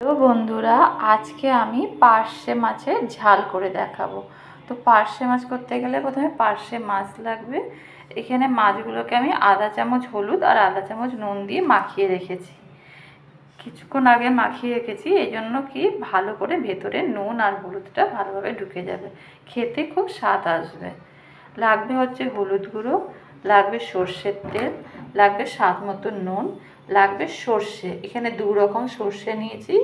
তো বন্ধুরা, আজকে আমি পার্শে মাছের ঝাল করে দেখাবো। তো পার্শে মাছ করতে গেলে প্রথমে পার্শে মাছ লাগবে। এখানে মাছগুলোকে আমি আধা চামচ হলুদ আর আধা চামচ নুন দিয়ে মাখিয়ে রেখেছি। কিছুক্ষণ আগে মাখিয়ে রেখেছি, এই জন্য কি ভালো করে ভেতরে নুন আর হলুদটা ভালোভাবে ঢুকে যাবে, খেতে খুব স্বাদ আসবে। লাগবে হচ্ছে হলুদ গুঁড়ো, লাগবে সর্ষের তেল, লাগবে স্বাদ মতো নুন, লাগবে সর্ষে। এখানে দু রকম সর্ষে নিয়েছি,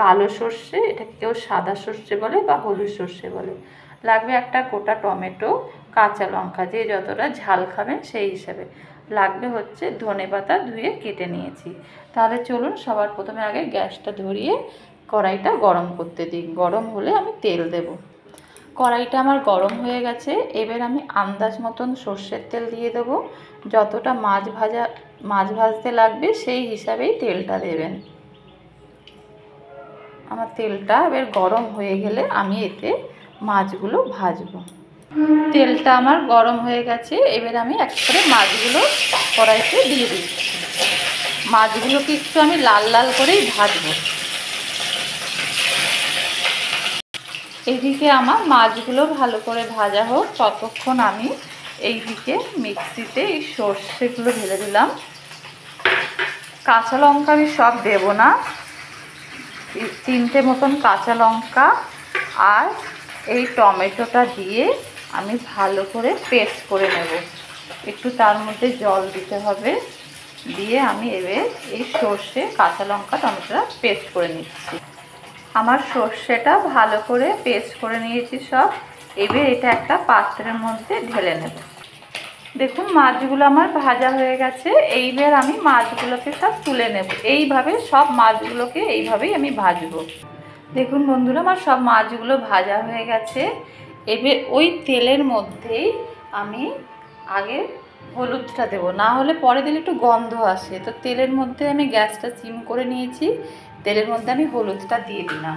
কালো সর্ষে, এটাকে কেউ সাদা সর্ষে বলে বা হলুদ সর্ষে বলে। লাগবে একটা গোটা টমেটো, কাঁচা লঙ্কা, যে যতটা ঝাল খাবেন সেই হিসাবে। লাগবে হচ্ছে ধনেপাতা ধুয়ে কেটে নিয়েছি। তাহলে চলুন সবার প্রথমে আগে গ্যাসটা ধরিয়ে কড়াইটা গরম করতে দিই। গরম হলে আমি তেল দেব। কড়াইটা আমার গরম হয়ে গেছে, এবার আমি আন্দাজ মতন সর্ষের তেল দিয়ে দেবো। যতটা মাছ ভাজতে লাগবে সেই হিসাবেই তেলটা দেবেন। আমার তেলটা এবার গরম হয়ে গেলে আমি এতে মাছগুলো ভাজবো। তেলটা আমার গরম হয়ে গেছে, এবার আমি এক করে মাছগুলো কড়াইতে দিয়ে দিচ্ছি। মাছগুলোকে একটু আমি লাল লাল করেই ভাজবো। এইদিকে আমার মাছগুলো ভালো করে ভাজা হোক, ততক্ষণ আমি এইদিকে মিক্সিতে এই সর্ষেগুলো ঢেলে দিলাম। কাঁচা লঙ্কা আমি সব দেব না, 3টে মতন কাঁচা লঙ্কা আর এই টমেটোটা দিয়ে আমি ভালো করে পেস্ট করে নেব। একটু তার মধ্যে জল দিতে হবে, দিয়ে আমি এবার এই সর্ষে, কাঁচা লঙ্কা, টমেটোটা পেস্ট করে নিচ্ছি। আমার সর্ষেটা ভালো করে পেস্ট করে নিয়েছি সব। এবার এটা একটা পাত্রের মধ্যে ঢেলে নেব। দেখুন মাছগুলো আমার ভাজা হয়ে গেছে, এইবার আমি মাছগুলোকে সব তুলে নেব। এইভাবে সব মাছগুলোকে এইভাবেই আমি ভাজবো। দেখুন বন্ধুরা, আমার সব মাছগুলো ভাজা হয়ে গেছে। এবার ওই তেলের মধ্যেই আমি আগে হলুদটা দেবো, না হলে পরে দিলে একটু গন্ধ আসে। তো তেলের মধ্যে আমি গ্যাসটা সিম করে নিয়েছি, তেলের মধ্যে আমি হলুদটা দিয়ে দিলাম।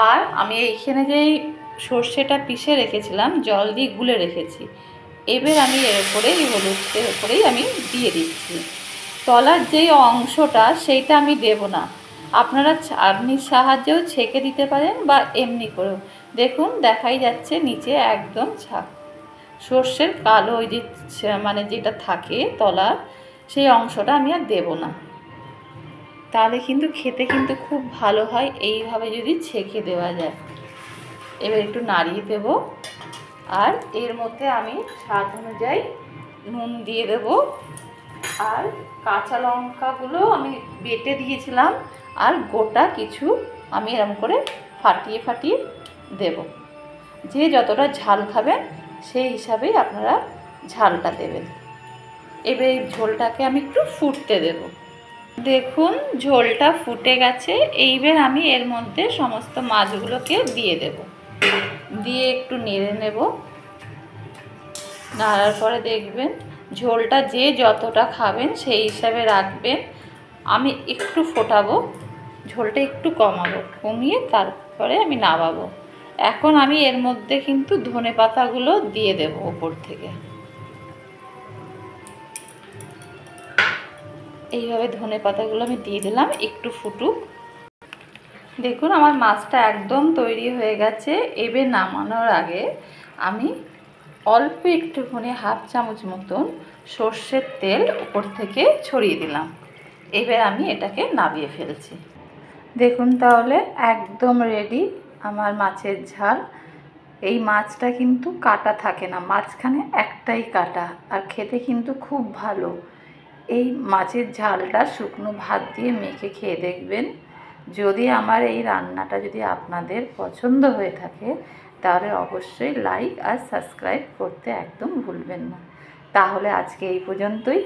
আর আমি এইখানে যেই সর্ষেটা পিষে রেখেছিলাম, জল দিয়ে গুলে রেখেছি, এবার আমি এর উপরে এই হলুদের উপরেই আমি দিয়ে দিচ্ছি। তলার যেই অংশটা সেইটা আমি দেব না, আপনারা চাটনির সাহায্যেও ছেঁকে দিতে পারেন বা এমনি করেও। দেখুন দেখাই যাচ্ছে নিচে একদম সর্ষের কালো ওই যে মানে যেটা থাকে তলার, সেই অংশটা আমি আর দেব না। তাহলে কিন্তু খেতে কিন্তু খুব ভালো হয় এইভাবে যদি ছেঁকে দেওয়া যায়। এবার একটু নাড়িয়ে দেব, আর এর মধ্যে আমি স্বাদ অনুযায়ী নুন দিয়ে দেব। আর কাঁচা লঙ্কাগুলো আমি বেটে দিয়েছিলাম, আর গোটা কিছু আমি এরকম করে ফাটিয়ে ফাটিয়ে দেব। যে যতটা ঝাল খাবেন সেই হিসাবেই আপনারা ঝালটা দেবেন। এবার এই ঝোলটাকে আমি একটু ফুটতে দেব। দেখুন ঝোলটা ফুটে গেছে, এইবার আমি এর মধ্যে সমস্ত মাছগুলোকে দিয়ে দেব। দিয়ে একটু নেড়ে নেব। নাড়ার পরে দেখবেন ঝোলটা যে যতটা খাবেন সেই হিসাবে রাখবেন। আমি একটু ফোটাবো, ঝোলটা একটু কমাবো, কমিয়ে তারপরে আমি নামাবো। এখন আমি এর মধ্যে কিন্তু ধনেপাতাগুলো দিয়ে দেব ওপর থেকে। এইভাবে ধনেপাতাগুলো আমি দিয়ে দিলাম, একটু ফুটুক। দেখুন আমার মাছটা একদম তৈরি হয়ে গেছে। এবার নামানোর আগে আমি অল্প একটুখানি হাফ চামচ মতন সর্ষের তেল উপর থেকে ছড়িয়ে দিলাম। এবার আমি এটাকে নামিয়ে ফেলছি। দেখুন তাহলে একদম রেডি আমার মাছের ঝাল। এই মাছটা কিন্তু কাটা থাকে না, মাঝখানে একটাই কাটা, আর খেতে কিন্তু খুব ভালো। এই মাছের ঝালটা শুকনো ভাত দিয়ে মেখে খেয়ে দেখবেন। যদি আমার এই রান্নাটা যদি আপনাদের পছন্দ হয়ে থাকে, তাহলে অবশ্যই লাইক আর সাবস্ক্রাইব করতে একদম ভুলবেন না। তাহলে আজকে এই পর্যন্তই।